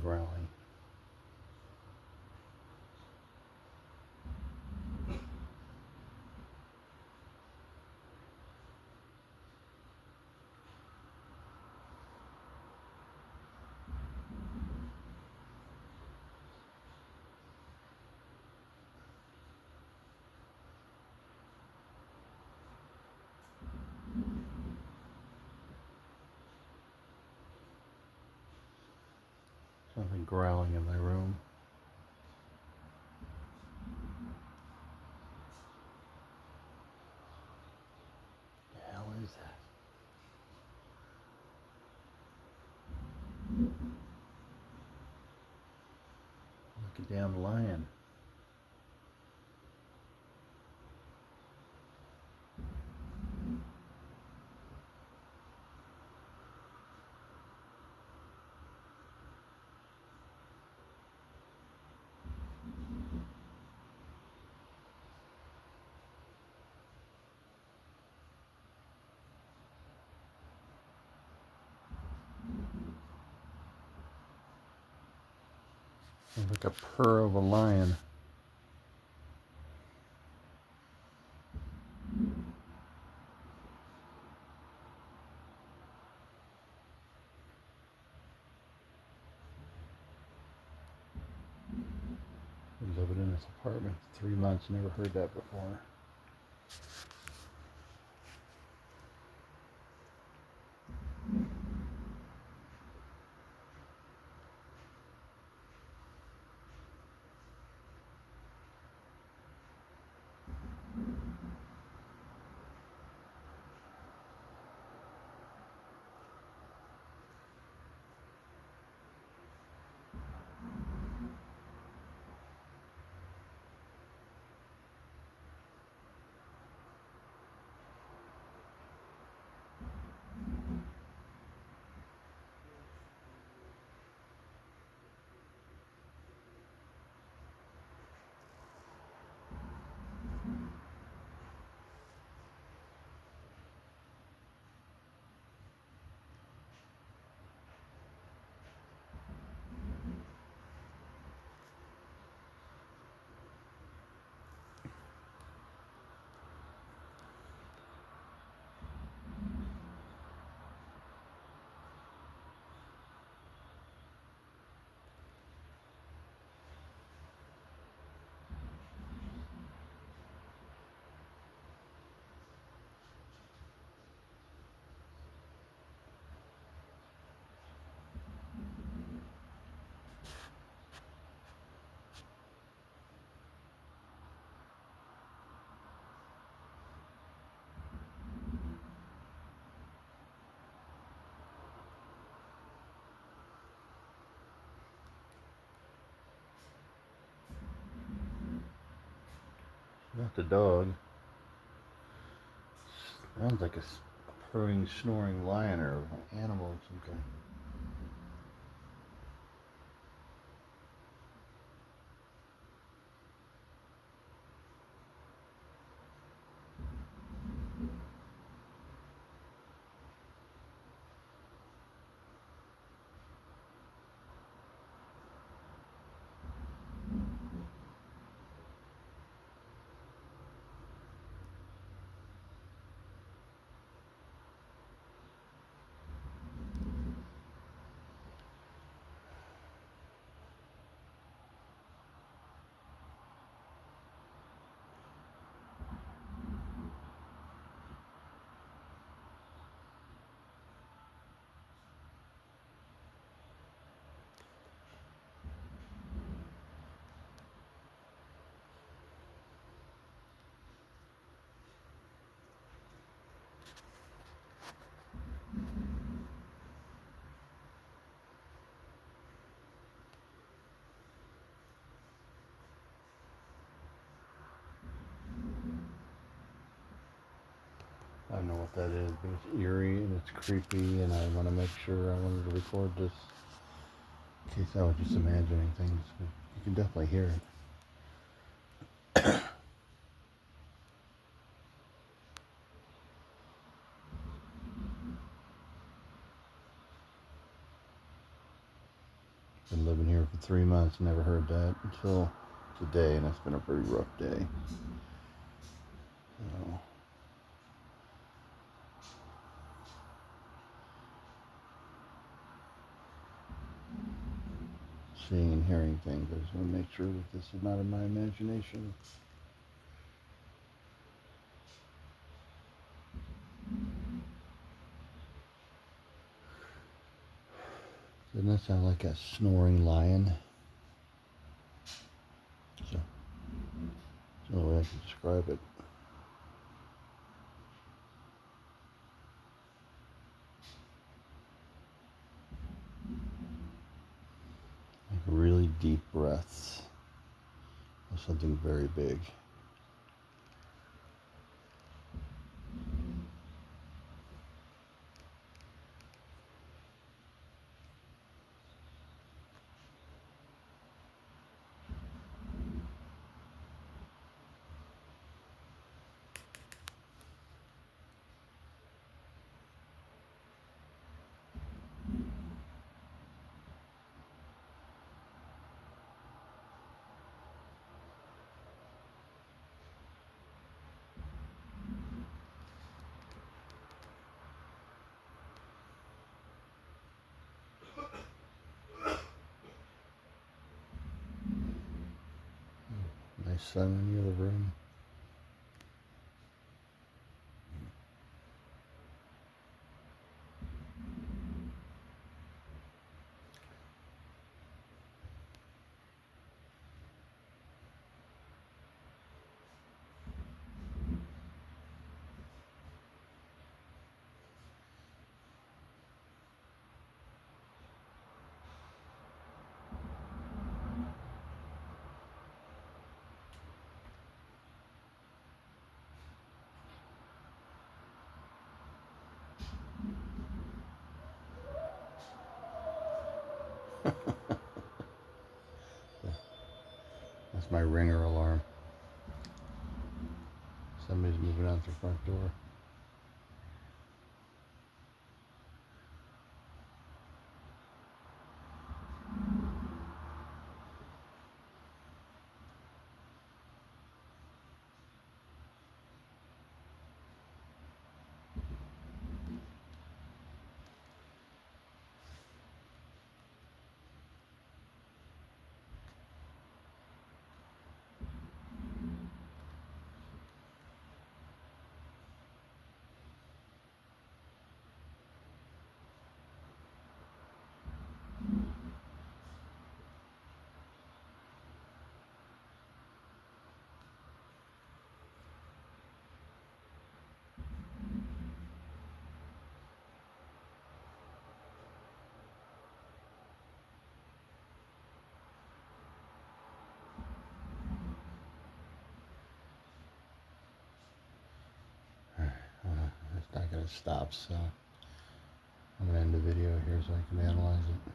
growling. Something growling in my room. The hell is that? Like a damn lion. Like a purr of a lion. Been living in this apartment 3 months, never heard that before. Not the dog. Sounds like a purring, snoring lion or an animal of some kind. I don't know what that is, but it's eerie and it's creepy, and I want to make sure I wanted to record this in case I was just imagining things. But you can definitely hear it. Been living here for 3 months, never heard that until today, and it's been a pretty rough day. So, seeing and hearing things, I just want to make sure that this is not in my imagination. Doesn't that sound like a snoring lion? So, that's the only way I can describe it. Like really deep breaths of something very big. Nice sun in the other room. That's my ringer alarm. Somebody's moving out the front door. It's not going to stop, so I'm going to end the video here so I can analyze it.